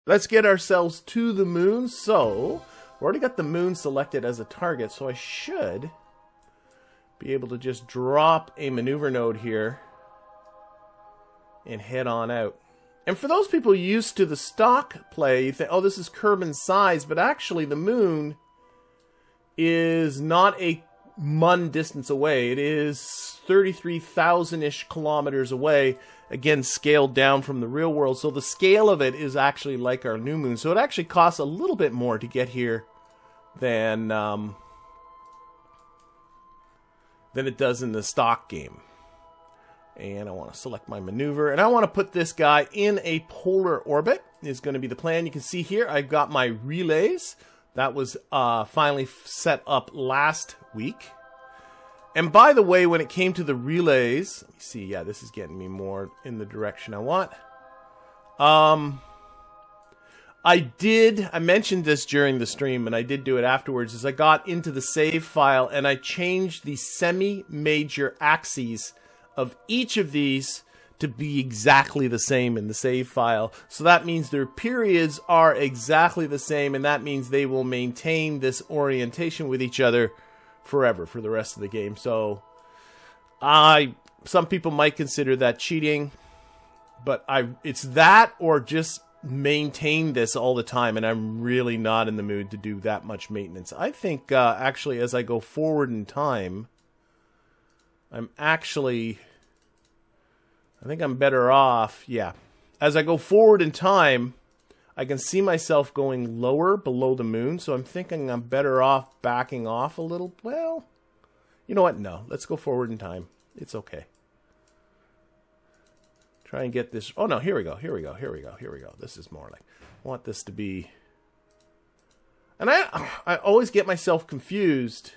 let's get ourselves to the moon. So, we already got the moon selected as a target, so I should be able to just drop a maneuver node here and head on out. And for those people used to the stock play, you think, oh, this is Kerbin's size, but actually the moon is not a mun distance away. It is 33,000-ish kilometers away, again, scaled down from the real world. So the scale of it is actually like our new moon. So it actually costs a little bit more to get here than it does in the stock game. And I want to select my maneuver. And I want to put this guy in a polar orbit is going to be the plan. You can see here I've got my relays. That was finally set up last week. And by the way, when it came to the relays, let me see. Yeah, this is getting me more in the direction I want. I mentioned this during the stream, and I did do it afterwards, is I got into the save file and I changed the semi-major axes of each of these to be exactly the same in the save file. So that means their periods are exactly the same, and that means they will maintain this orientation with each other forever for the rest of the game. So some people might consider that cheating, but it's that or just maintain this all the time, and I'm really not in the mood to do that much maintenance. I think actually as I go forward in time, I think I'm better off, yeah. As I go forward in time, I can see myself going lower below the moon, so I'm thinking I'm better off backing off a little. Well, you know what? No, let's go forward in time. It's okay. Try and get this. Oh, no, here we go. This is more like, I want this to be. And I always get myself confused.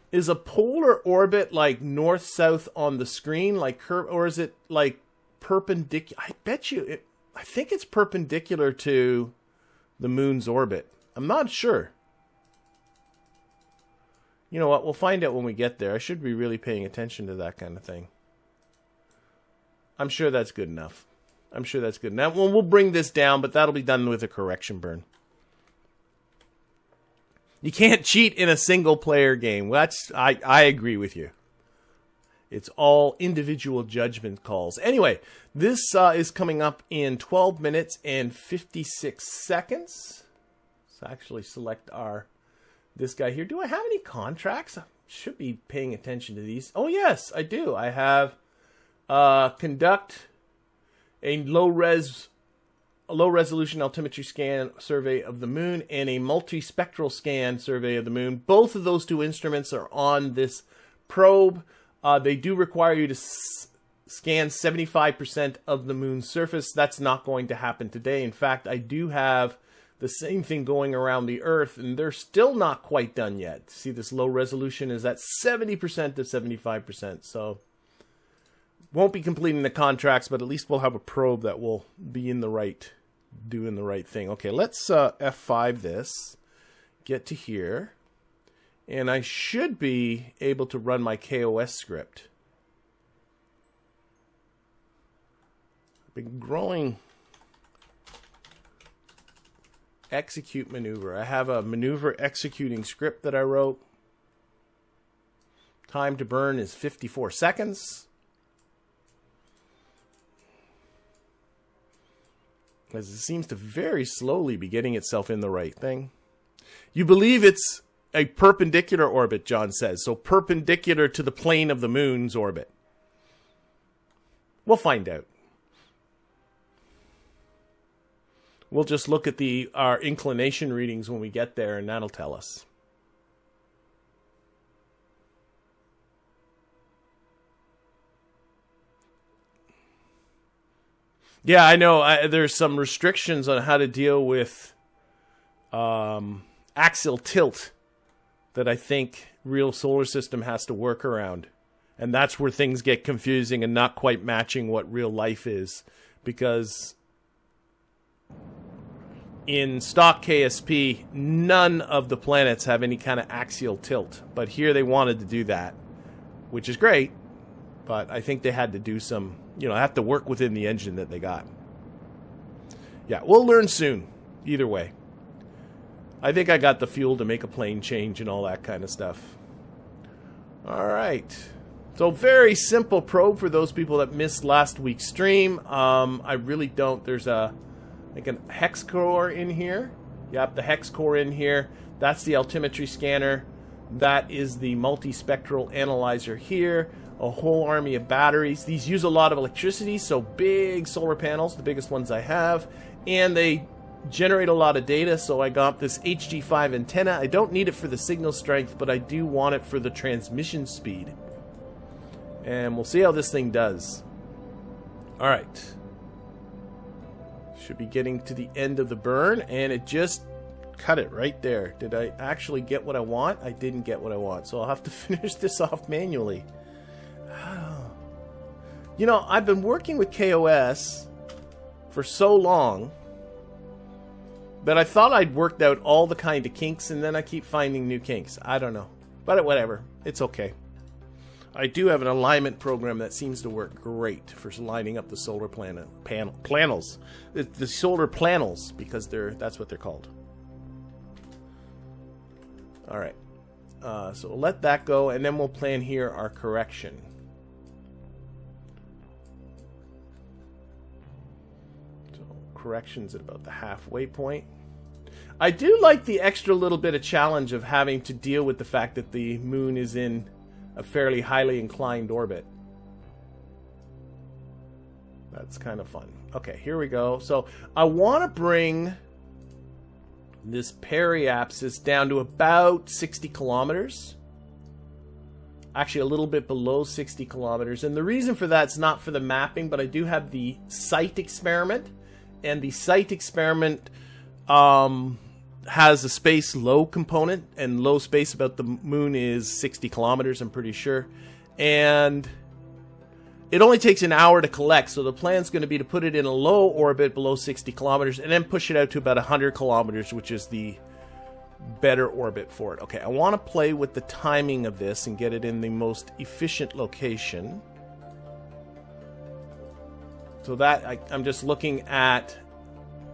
Is a polar orbit like north-south on the screen, like or is it like perpendicular? I bet you, I think it's perpendicular to the moon's orbit. I'm not sure. You know what? We'll find out when we get there. I should be really paying attention to that kind of thing. I'm sure that's good enough. Now, we'll bring this down, but that'll be done with a correction burn. You can't cheat in a single-player game. I agree with you. It's all individual judgment calls. Anyway, this is coming up in 12 minutes and 56 seconds. Let's actually select this guy here. Do I have any contracts? I should be paying attention to these. Oh, yes, I do. I have conduct a low-resolution altimetry scan survey of the moon and a multispectral scan survey of the moon. Both of those two instruments are on this probe. They do require you to scan 75% of the moon's surface. That's not going to happen today. In fact, I do have the same thing going around the Earth, and they're still not quite done yet. See, this low resolution is at 70% to 75%. So won't be completing the contracts, but at least we'll have a probe that will be in the right, doing the right thing. Okay, let's F5 this, get to here, and I should be able to run my KOS script. I've been growing. Execute maneuver. I have a maneuver executing script that I wrote. Time to burn is 54 seconds. As it seems to very slowly be getting itself in the right thing. You believe it's a perpendicular orbit, John says. So perpendicular to the plane of the moon's orbit. We'll find out. We'll just look at our inclination readings when we get there, and that'll tell us. Yeah, I know. There's some restrictions on how to deal with axial tilt that I think real solar system has to work around. And that's where things get confusing and not quite matching what real life is. Because in stock KSP, none of the planets have any kind of axial tilt. But here they wanted to do that, which is great. But I think they had to do some, have to work within the engine that they got. Yeah, we'll learn soon. Either way. I think I got the fuel to make a plane change and all that kind of stuff. Alright. So very simple probe for those people that missed last week's stream. I really don't. There's like a hex core in here. Yep, the hex core in here. That's the altimetry scanner. That is the multispectral analyzer here. A whole army of batteries. These use a lot of electricity, so big solar panels, the biggest ones I have. And they generate a lot of data, so I got this HG5 antenna. I don't need it for the signal strength, but I do want it for the transmission speed. And we'll see how this thing does. Alright. Should be getting to the end of the burn, and it just cut it right there. Did I actually get what I want? I didn't get what I want, so I'll have to finish this off manually. You know, I've been working with KOS for so long that I thought I'd worked out all the kind of kinks, and then I keep finding new kinks. I don't know. But whatever. It's okay. I do have an alignment program that seems to work great for lining up the solar panels. The solar panels, because that's what they're called. Alright. So we'll let that go, and then we'll plan here our correction. So correction's at about the halfway point. I do like the extra little bit of challenge of having to deal with the fact that the moon is in a fairly highly inclined orbit. That's kind of fun. Okay, here we go. So I want to bring this periapsis down to about 60 kilometers. Actually, a little bit below 60 kilometers. And the reason for that's not for the mapping, but I do have the site experiment. And the site experiment has a space low component, and low space about the moon is 60 kilometers, I'm pretty sure. And it only takes an hour to collect, so the plan's going to be to put it in a low orbit below 60 kilometers and then push it out to about 100 kilometers, which is the better orbit for it. Okay, I want to play with the timing of this and get it in the most efficient location. So that I'm just looking at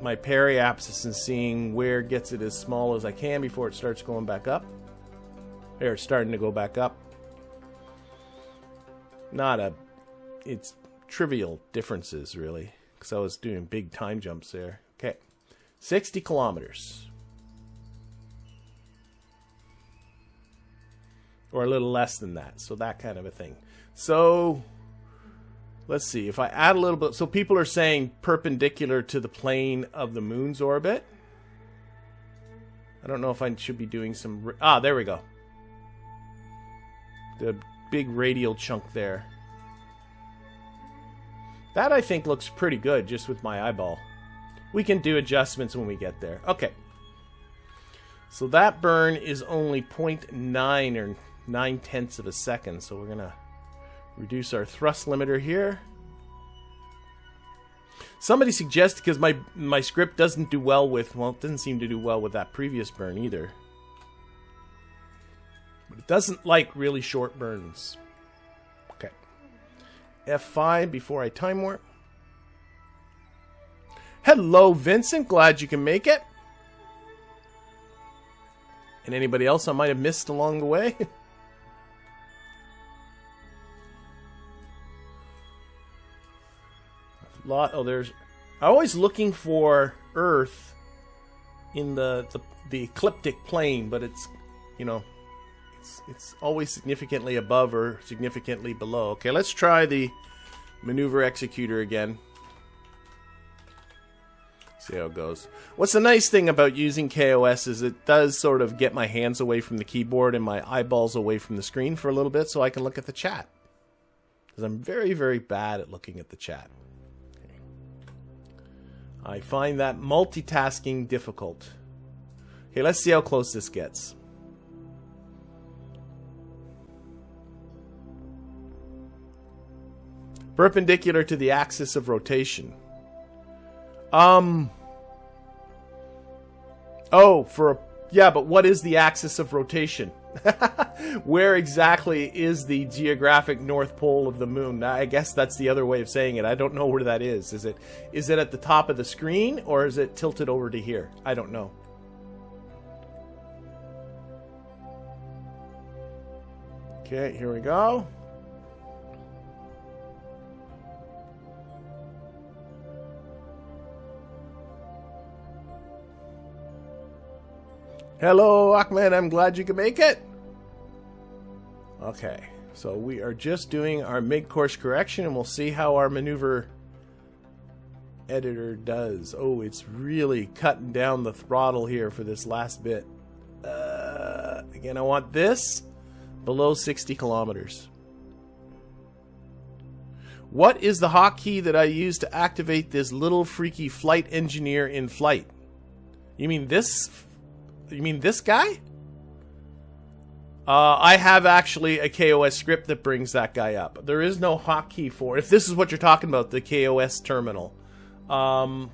my periapsis and seeing where it gets it as small as I can before it starts going back up. There, it's starting to go back up. It's trivial differences, really, because I was doing big time jumps there. Okay, 60 kilometers. Or a little less than that, so that kind of a thing. So let's see, if I add a little bit, so people are saying perpendicular to the plane of the moon's orbit. I don't know if I should be doing some, there we go. The big radial chunk there. That I think looks pretty good just with my eyeball. We can do adjustments when we get there. Okay. So that burn is only 0.9 or 9/10 of a second, so we're going to reduce our thrust limiter here. Somebody suggested, because my script doesn't do well with, well, it doesn't seem to do well with that previous burn either. But it doesn't like really short burns. Okay. F5 before I time warp. Hello, Vincent. Glad you can make it. And anybody else I might have missed along the way? I'm always looking for Earth in the ecliptic plane, but it's, you know, it's always significantly above or significantly below. Okay, let's try the maneuver executor again. See how it goes. What's the nice thing about using KOS is it does sort of get my hands away from the keyboard and my eyeballs away from the screen for a little bit so I can look at the chat. Because I'm very, very bad at looking at the chat. Okay. I find that multitasking difficult. Okay, let's see how close this gets. Perpendicular to the axis of rotation. Yeah, but what is the axis of rotation? Where exactly is the geographic North Pole of the moon? I guess that's the other way of saying it. I don't know where that is. Is it at the top of the screen, or is it tilted over to here? I don't know. Okay, here we go. Hello, Ahmed. I'm glad you could make it. Okay, so we are just doing our mid-course correction, and we'll see how our maneuver editor does. Oh, it's really cutting down the throttle here for this last bit. Again, I want this below 60 kilometers. What is the hotkey that I use to activate this little freaky flight engineer in flight? You mean this? You mean this guy? I have actually a KOS script that brings that guy up. There is no hotkey for, if this is what you're talking about, the KOS terminal. There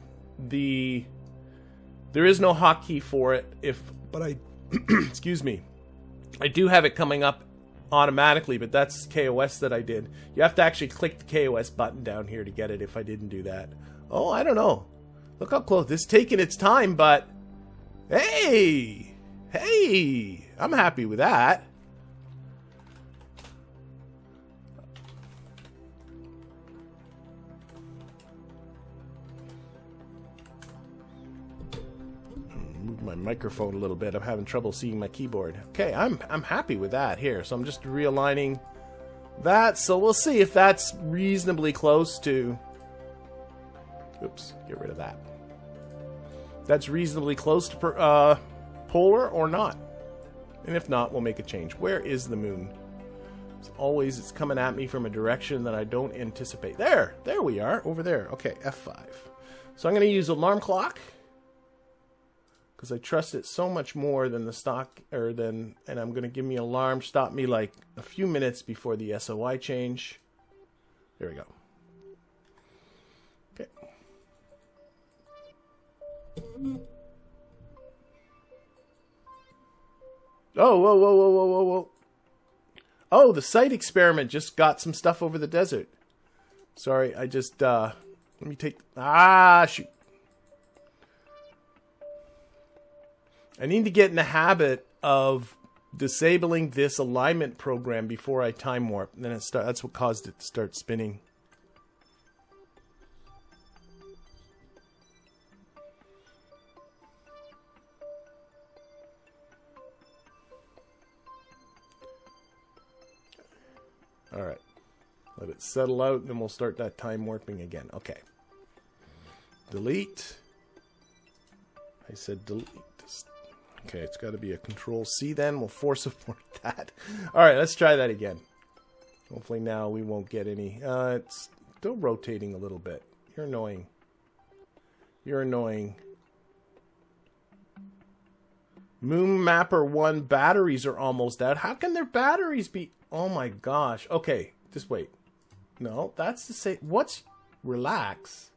is no hotkey for it. But I, excuse me, I do have it coming up automatically, but that's KOS that I did. You have to actually click the KOS button down here to get it if I didn't do that. Oh, I don't know. Look how close. This is taking its time, but hey, I'm happy with that. Move my microphone a little bit. I'm having trouble seeing my keyboard. Okay, I'm happy with that here. So I'm just realigning that. So we'll see if that's reasonably close to. Oops, get rid of that. That's reasonably close to polar or not. And if not, we'll make a change. Where is the moon? As always, it's coming at me from a direction that I don't anticipate. There we are, over there. Okay, F5. So I'm going to use alarm clock because I trust it so much more than the stock, and I'm going to give me alarm, stop me like a few minutes before the SOI change. There we go. Okay. Oh, whoa. Oh, the site experiment just got some stuff over the desert. Sorry, I just, let me take, shoot. I need to get in the habit of disabling this alignment program before I time warp. And then that's what caused it to start spinning. Alright, let it settle out, and then we'll start that time warping again. Okay. Delete. I said delete. Okay, it's got to be a Control-C then. We'll force abort that. Alright, let's try that again. Hopefully now we won't get any. It's still rotating a little bit. You're annoying. You're annoying. Moon Mapper 1 batteries are almost out. How can their batteries be... Oh my gosh. Okay, just wait. No, that's the same. What's relax?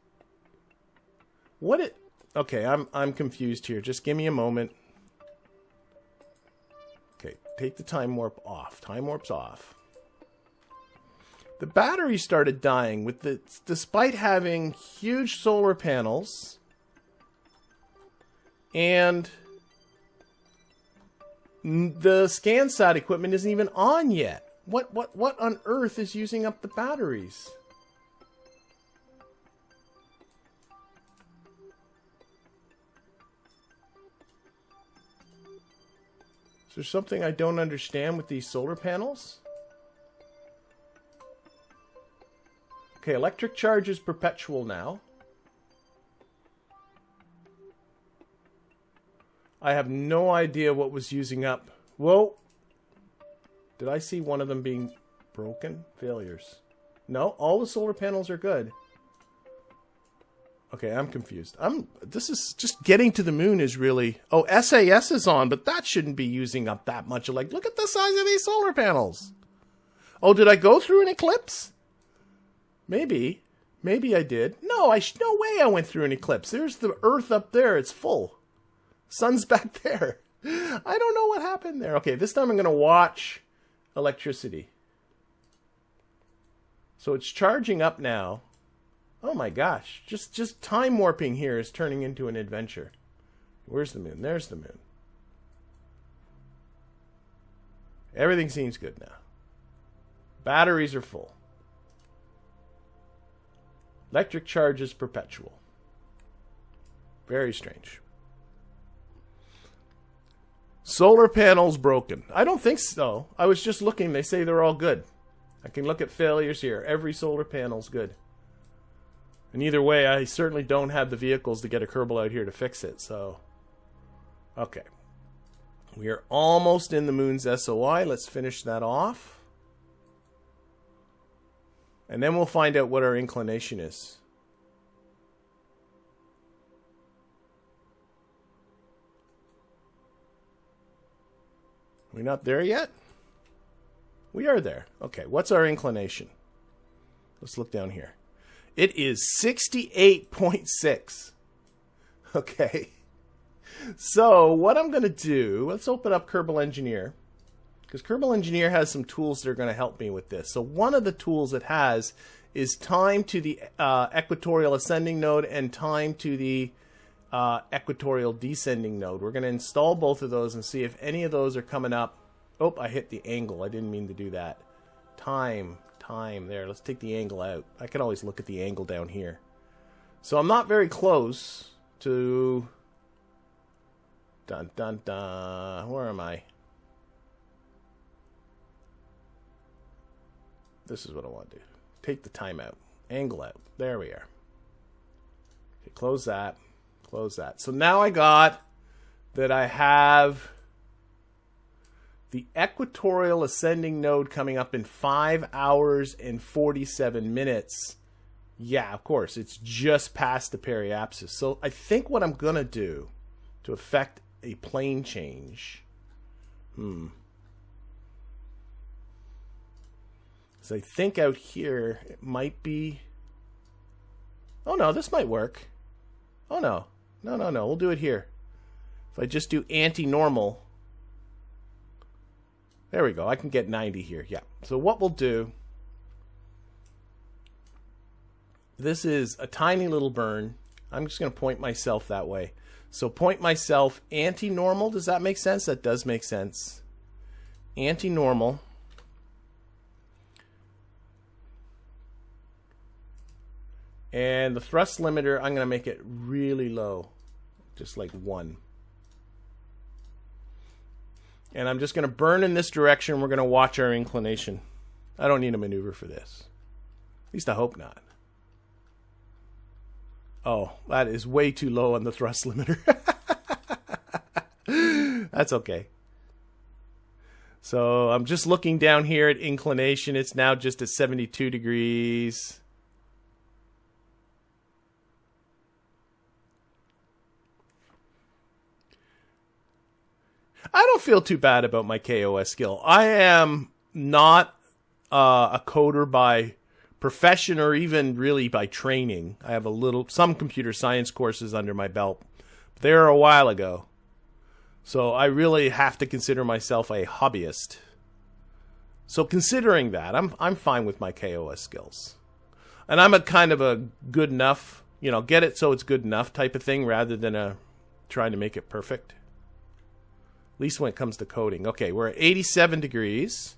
What it? Okay, I'm confused here. Just give me a moment. Okay, take the time warp off. Time warp's off. The battery started dying with despite having huge solar panels and the SCANsat equipment isn't even on yet. What on earth is using up the batteries? Is there something I don't understand with these solar panels? Okay, electric charge is perpetual now. I have no idea what was using up. Whoa. Did I see one of them being broken? Failures. No, all the solar panels are good. Okay, I'm confused. This is just getting to the moon is really... Oh, SAS is on, but that shouldn't be using up that much. Like, look at the size of these solar panels. Oh, did I go through an eclipse? Maybe. Maybe I did. No, no way I went through an eclipse. There's the Earth up there. It's full. Sun's back there. I don't know what happened there. Okay, this time I'm going to watch electricity. So it's charging up now. Oh my gosh, just time warping here is turning into an adventure. Where's the moon? There's the moon. Everything seems good now. Batteries are full. Electric charge is perpetual. Very strange. Solar panels broken. I don't think so. I was just looking. They say they're all good. I can look at failures here. Every solar panel's good. And either way, I certainly don't have the vehicles to get a Kerbal out here to fix it. So, okay. We are almost in the moon's SOI. Let's finish that off. And then we'll find out what our inclination is. We're not there yet? We are there. Okay, what's our inclination? Let's look down here. It is 68.6. Okay. So what I'm going to do, let's open up Kerbal Engineer. Because Kerbal Engineer has some tools that are going to help me with this. So one of the tools it has is time to the equatorial ascending node and time to the equatorial descending node. We're going to install both of those and see if any of those are coming up. Oh, I hit the angle. I didn't mean to do that. Time. There. Let's take the angle out. I can always look at the angle down here. So I'm not very close to... Dun, dun, dun. Where am I? This is what I want to do. Take the time out. Angle out. There we are. Okay, close that. Close that. So now I got that I have the equatorial ascending node coming up in 5 hours and 47 minutes. Yeah, of course. It's just past the periapsis. So I think what I'm going to do to affect a plane change. So I think out here it might be... Oh no, this might work. Oh no. No. We'll do it here. If I just do anti-normal. There we go. I can get 90 here. Yeah. So what we'll do... This is a tiny little burn. I'm just going to point myself that way. So point myself anti-normal. Does that make sense? That does make sense. Anti-normal. And the thrust limiter, I'm going to make it really low. Just like 1. And I'm just going to burn in this direction. We're going to watch our inclination. I don't need a maneuver for this. At least I hope not. Oh, that is way too low on the thrust limiter. That's okay. So I'm just looking down here at inclination. It's now just at 72 degrees. I don't feel too bad about my KOS skill. I am not a coder by profession or even really by training. I have some computer science courses under my belt. But they were a while ago. So I really have to consider myself a hobbyist. So considering that, I'm fine with my KOS skills. And I'm a kind of a good enough, get it so it's good enough type of thing rather than trying to make it perfect. At least when it comes to coding. Okay, we're at 87 degrees.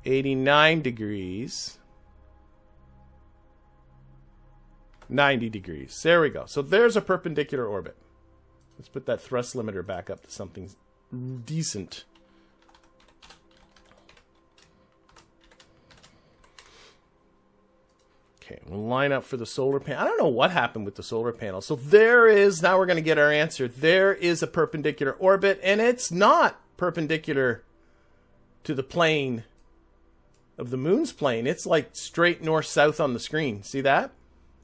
$89. 90 degrees. There we go. So there's a perpendicular orbit. Let's put that thrust limiter back up to something decent. Okay, we'll line up for the solar panel. I don't know what happened with the solar panel. So there is, now we're going to get our answer. There is a perpendicular orbit, and it's not perpendicular to the plane of the moon's plane. It's like straight north-south on the screen. See that?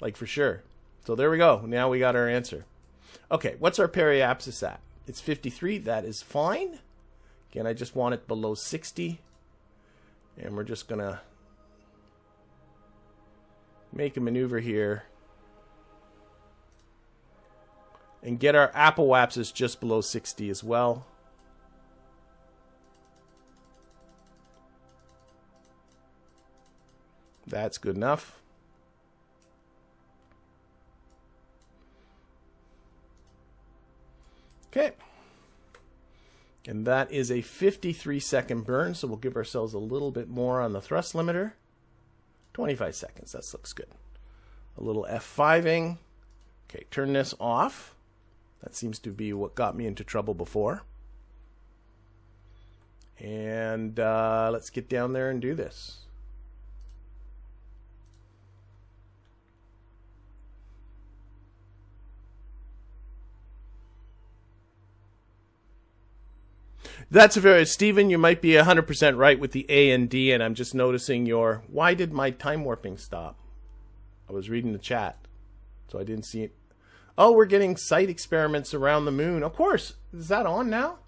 Like for sure. So there we go. Now we got our answer. Okay, what's our periapsis at? It's 53. That is fine. Again, I just want it below 60. And we're just going to make a maneuver here and get our apoapsis just below 60 as well. That's good enough. Okay. And that is a 53-second burn, so we'll give ourselves a little bit more on the thrust limiter. 25 seconds, that looks good. A little F5ing. Okay, turn this off. That seems to be what got me into trouble before. And let's get down there and do this. That's very, Stephen, you might be 100% right with the A and D, and I'm just noticing your, why did my time warping stop? I was reading the chat, so I didn't see it. Oh, we're getting site experiments around the moon. Of course. Is that on now?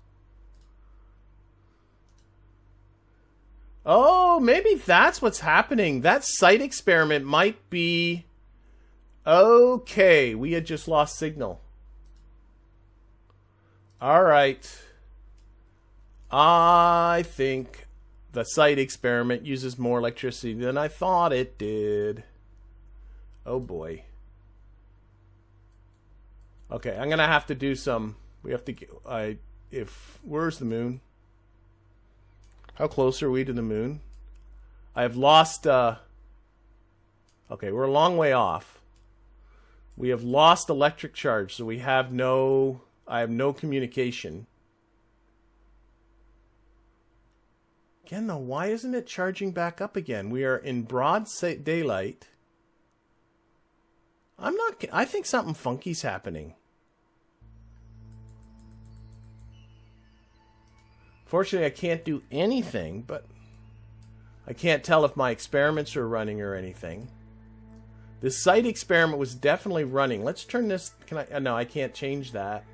Oh, maybe that's what's happening. That site experiment might be... Okay, we had just lost signal. All right. I think the site experiment uses more electricity than I thought it did. Oh boy. Okay, I'm gonna have to do some. We have to. Where's the moon? How close are we to the moon? I've lost. Okay, we're a long way off. We have lost electric charge, so we have no. I have no communication. Again, though, why isn't it charging back up again? We are in broad daylight. I think something funky's happening. Fortunately, I can't do anything, but I can't tell if my experiments are running or anything. This site experiment was definitely running. Let's turn this... Can I? No, I can't change that.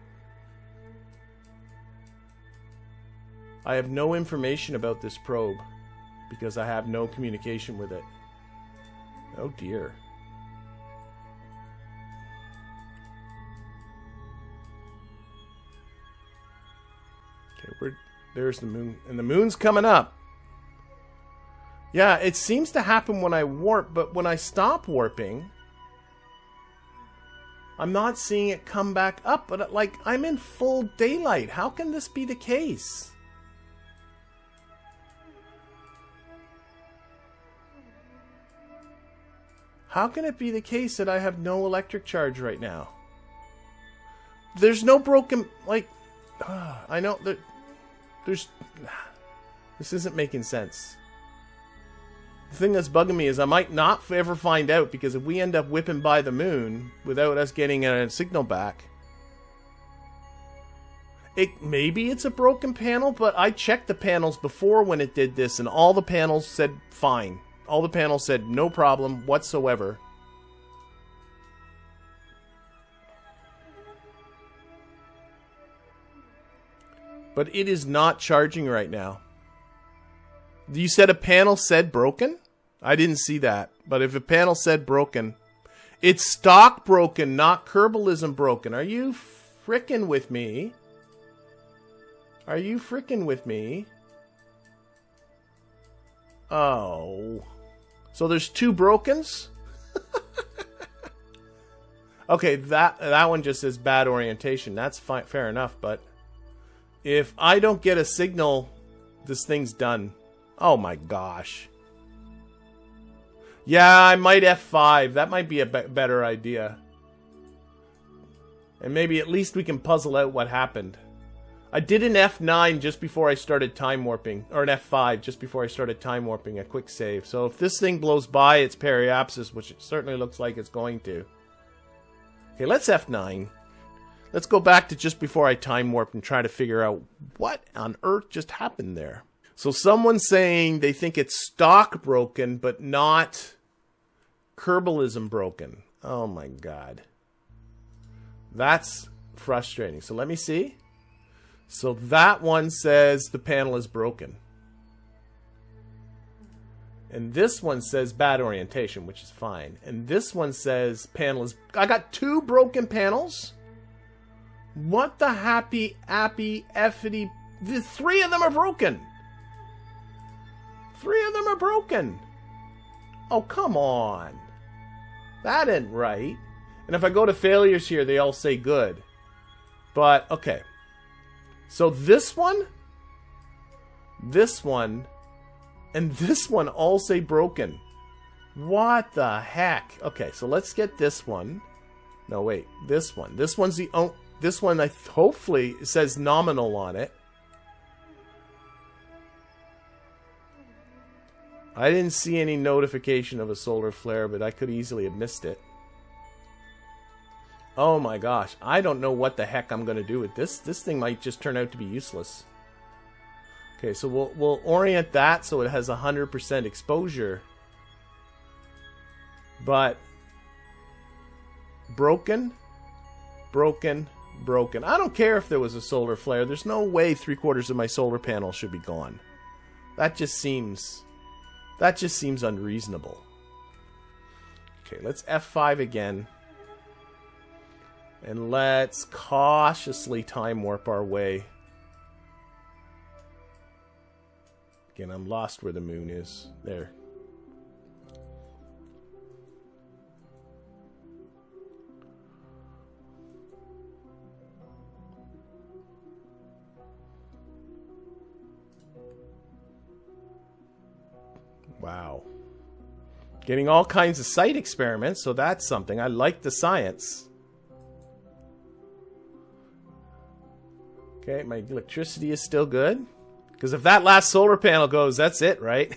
I have no information about this probe because I have no communication with it. Oh dear. Okay, there's the moon, and the moon's coming up. Yeah, it seems to happen when I warp, but when I stop warping, I'm not seeing it come back up, but like I'm in full daylight. How can this be the case? How can it be the case that I have no electric charge right now? There's no broken, like, I know that there's, this isn't making sense. The thing that's bugging me is I might not ever find out, because if we end up whipping by the moon without us getting a signal back, maybe it's a broken panel, but I checked the panels before when it did this, and all the panels said fine. All the panels said no problem whatsoever. But it is not charging right now. You said a panel said broken? I didn't see that. But if a panel said broken, it's stock broken, not Kerbalism broken. Are you frickin' with me? Are you frickin' with me? Oh. So there's two brokens? Okay, that one just says bad orientation. That's fine, fair enough, but if I don't get a signal, this thing's done. Oh my gosh. Yeah, I might F5. That might be a better idea. And maybe at least we can puzzle out what happened. I did an F9 just before I started time warping, or an F5 just before I started time warping, a quick save. So if this thing blows by its periapsis, which it certainly looks like it's going to. Okay, let's F9. Let's go back to just before I time warp and try to figure out what on earth just happened there. So someone's saying they think it's stock broken, but not Kerbalism broken. Oh my god. That's frustrating. So let me see. So that one says the panel is broken. And this one says bad orientation, which is fine. And this one says panel is... I got 2 broken panels? What the happy, effity... The 3 of them are broken! 3 of them are broken! Oh, come on. That ain't right. And if I go to failures here, they all say good. But, okay. So this one, and this one all say broken. What the heck? Okay, so let's get this one. No, wait. This one. This one's the... Oh, this one, hopefully, it says nominal on it. I didn't see any notification of a solar flare, but I could easily have missed it. Oh my gosh. I don't know what the heck I'm going to do with this. This thing might just turn out to be useless. Okay, so we'll orient that so it has 100% exposure. But broken. I don't care if there was a solar flare. There's no way 3/4 of my solar panel should be gone. That just seems unreasonable. Okay, let's F5 again. And let's cautiously time warp our way. Again, I'm lost where the moon is. There. Wow. Getting all kinds of site experiments, so that's something. I like the science. Okay, my electricity is still good. Because if that last solar panel goes, that's it, right?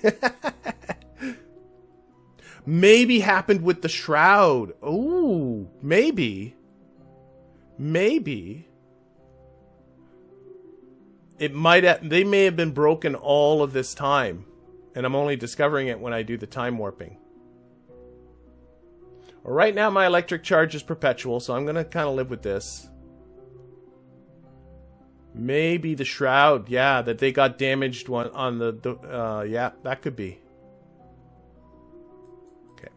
Maybe happened with the shroud. Ooh, maybe. Maybe. It might have, they may have been broken all of this time. And I'm only discovering it when I do the time warping. Well, right now my electric charge is perpetual, so I'm going to kind of live with this. Maybe the shroud, yeah, that they got damaged one on the yeah, that could be. Okay.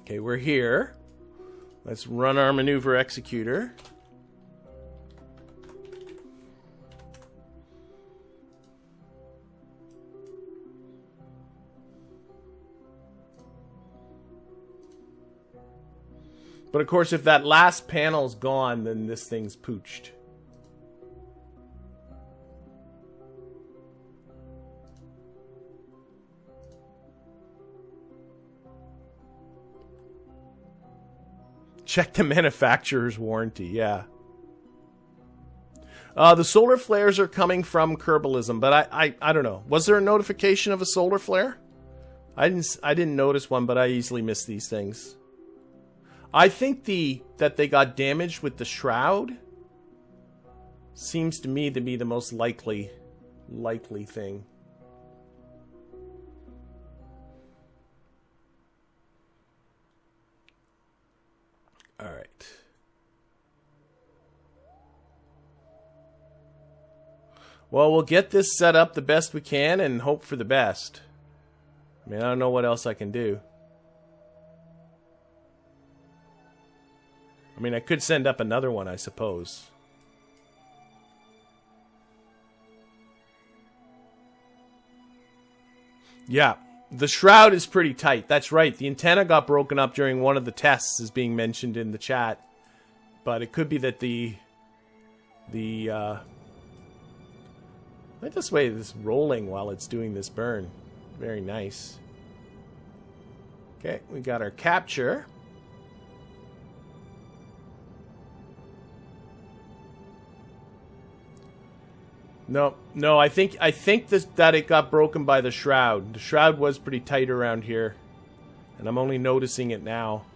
Okay, we're here. Let's run our maneuver executor. But of course, if that last panel's gone, then this thing's pooched. Check the manufacturer's warranty, yeah. The solar flares are coming from Kerbalism, but I don't know. Was there a notification of a solar flare? I didn't notice one, but I easily miss these things. I think that they got damaged with the shroud seems to me to be the most likely thing. All right. Well, we'll get this set up the best we can and hope for the best. I mean, I don't know what else I can do. I mean, I could send up another one, I suppose. Yeah, the shroud is pretty tight. That's right. The antenna got broken up during one of the tests, is being mentioned in the chat. But it could be that let this way this rolling while it's doing this burn. Very nice. Okay, we got our capture. No, I think that it got broken by the shroud. The shroud was pretty tight around here. And I'm only noticing it now.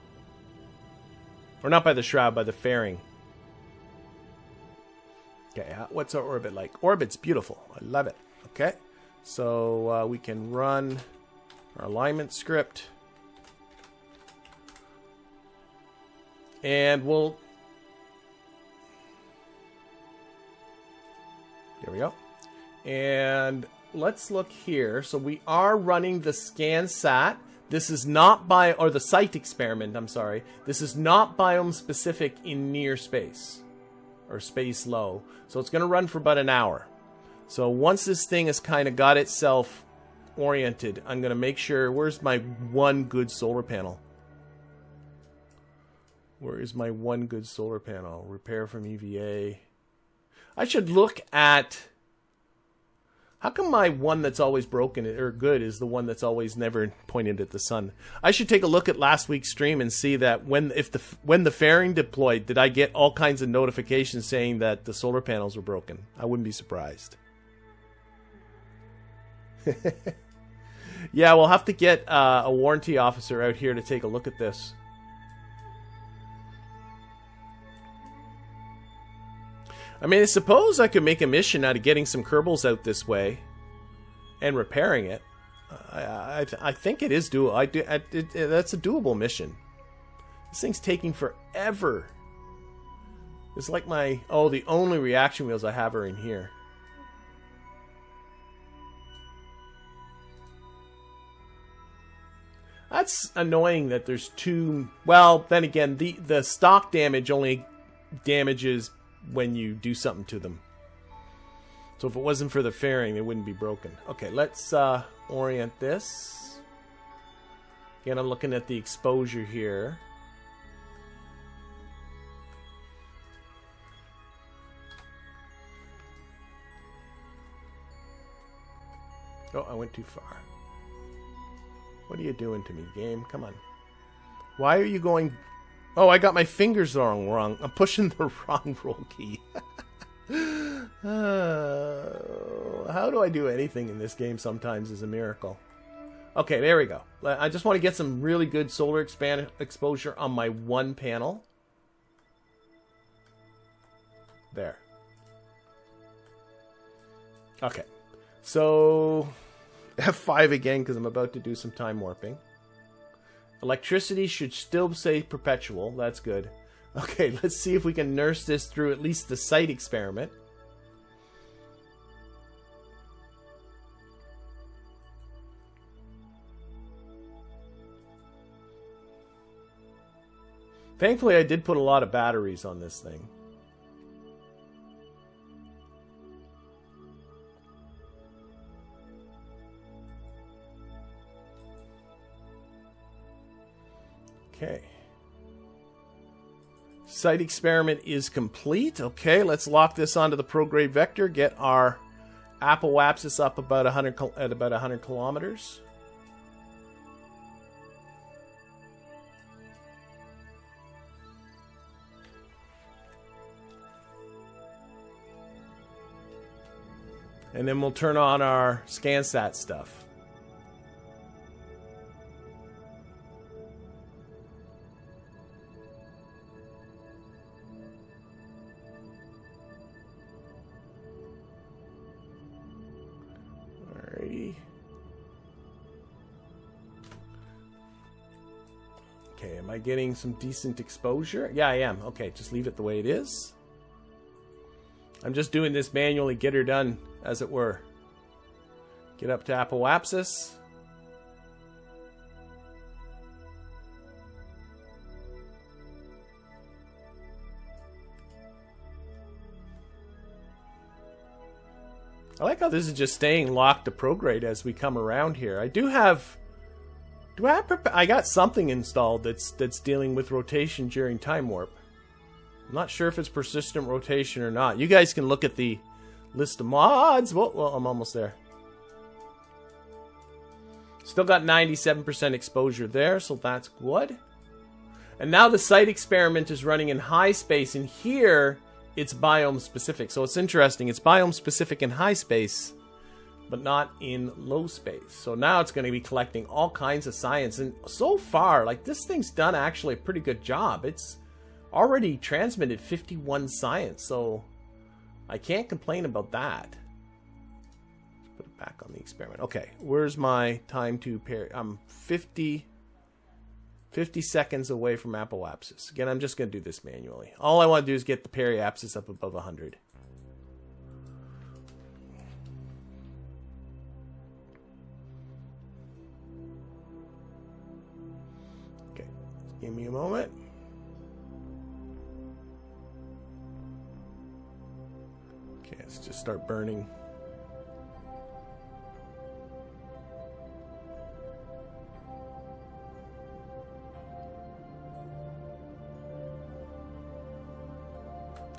Or not by the shroud, by the fairing. Okay, what's our orbit like? Orbit's beautiful. I love it. Okay, so we can run our alignment script. And we'll... There we go. And let's look here. So we are running the SCANsat. This is not or the site experiment, I'm sorry. This is not biome specific in near space or space low. So it's going to run for about an hour. So once this thing has kind of got itself oriented, I'm going to make sure, where's my one good solar panel? Where is my one good solar panel? Repair from EVA. I should look at, how come my one that's always broken or good is the one that's always never pointed at the sun? I should take a look at last week's stream and see that when the fairing deployed, did I get all kinds of notifications saying that the solar panels were broken? I wouldn't be surprised. Yeah, we'll have to get a warranty officer out here to take a look at this. I mean, I suppose I could make a mission out of getting some Kerbals out this way and repairing it. I think it is doable. That's a doable mission. This thing's taking forever. It's like the only reaction wheels I have are in here. That's annoying that there's two. Well, then again, the stock damage only damages when you do something to them. So if it wasn't for the fairing, they wouldn't be broken. Okay, let's orient this. Again, I'm looking at the exposure here. Oh, I went too far. What are you doing to me, game? Come on. Why are you going... Oh, I got my fingers wrong. I'm pushing the wrong roll key. How do I do anything in this game sometimes is a miracle. Okay, there we go. I just want to get some really good solar exposure on my one panel. There. Okay. So, F5 again because I'm about to do some time warping. Electricity should still say perpetual. That's good. Okay, let's see if we can nurse this through at least the site experiment. Thankfully, I did put a lot of batteries on this thing. Okay. Site experiment is complete. Okay, let's lock this onto the prograde vector. Get our apoapsis up about 100 kilometers. And then we'll turn on our SCANsat stuff. Okay, am I getting some decent exposure? Yeah, I am. Okay, just leave it the way it is. I'm just doing this manually, get her done, as it were. Get up to apoapsis. I like how this is just staying locked to prograde as we come around here. I do have... I got something installed that's dealing with rotation during time warp. I'm not sure if it's persistent rotation or not. You guys can look at the list of mods. Well, I'm almost there. Still got 97% exposure there, so that's good. And now the site experiment is running in high space, and here it's biome specific. So it's interesting. It's biome specific in high space, but not in low space. So now it's going to be collecting all kinds of science. And so far, like, this thing's done actually a pretty good job. It's already transmitted 51 science, so I can't complain about that. Let's put it back on the experiment. Okay, where's my time to peri? I'm 50 seconds away from apoapsis. Again, I'm just going to do this manually. All I want to do is get the periapsis up above 100. Give me a moment. Okay, let's just start burning.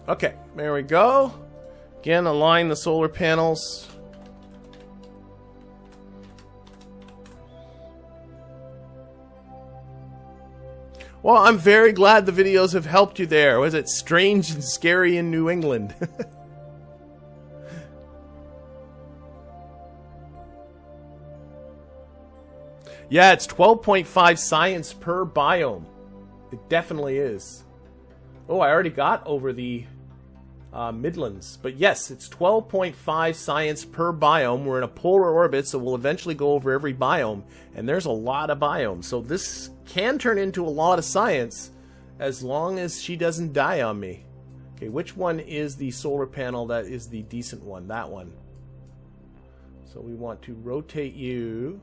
Okay, there we go. Again, align the solar panels. Well, I'm very glad the videos have helped you there. Was it strange and scary in New England? Yeah, it's 12.5 science per biome. It definitely is. Oh, I already got over the Midlands. But yes, it's 12.5 science per biome. We're in a polar orbit, so we'll eventually go over every biome. And there's a lot of biomes. So this can turn into a lot of science as long as she doesn't die on me. Okay, which one is the solar panel that is the decent one? That one. So we want to rotate you.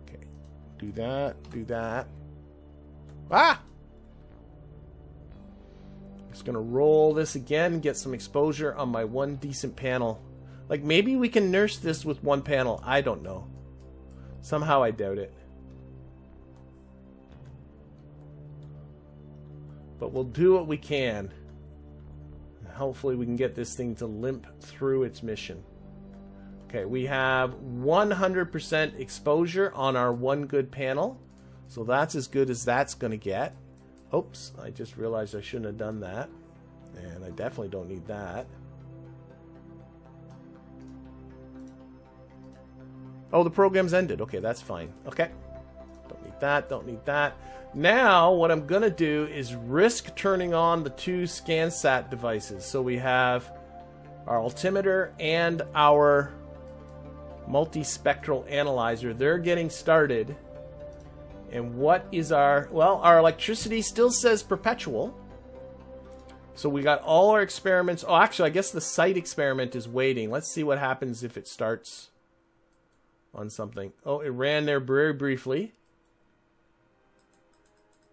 Okay, do that, do that. Ah! Just gonna roll this again, get some exposure on my one decent panel. Like, maybe we can nurse this with one panel. I don't know. Somehow I doubt it. But we'll do what we can. Hopefully we can get this thing to limp through its mission. Okay, we have 100% exposure on our one good panel. So that's as good as that's going to get. Oops, I just realized I shouldn't have done that. And I definitely don't need that. Oh, the program's ended. Okay, that's fine. Okay. Don't need that, don't need that. Now, what I'm going to do is risk turning on the two SCANsat devices. So we have our altimeter and our multispectral analyzer. They're getting started. And what is our... Well, our electricity still says perpetual. So we got all our experiments... Oh, actually, I guess the site experiment is waiting. Let's see what happens if it starts on something. Oh, it ran there very briefly.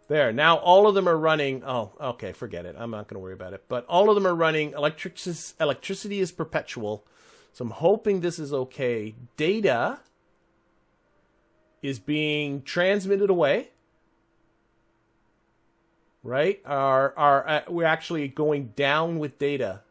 There, now all of them are running... Oh, okay, forget it. I'm not going to worry about it. But all of them are running. Electricity is perpetual. So I'm hoping this is okay. Data is being transmitted away. Right? We're actually going down with data.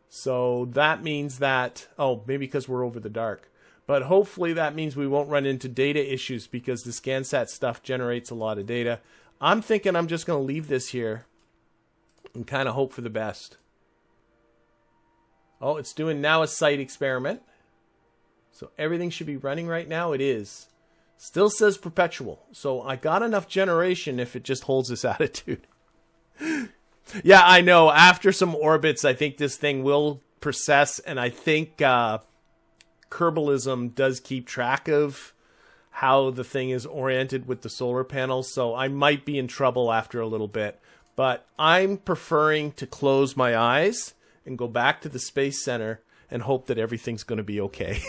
So that means that... Oh, maybe because we're over the dark. But hopefully that means we won't run into data issues because the SCANsat stuff generates a lot of data. I'm thinking I'm just going to leave this here and kind of hope for the best. Oh, it's doing now a site experiment. So everything should be running right now. It is. Still says perpetual. So I got enough generation if it just holds this attitude. Yeah, I know. After some orbits, I think this thing will process. And I think Kerbalism does keep track of how the thing is oriented with the solar panels, so I might be in trouble after a little bit. But I'm preferring to close my eyes and go back to the Space Center and hope that everything's going to be okay.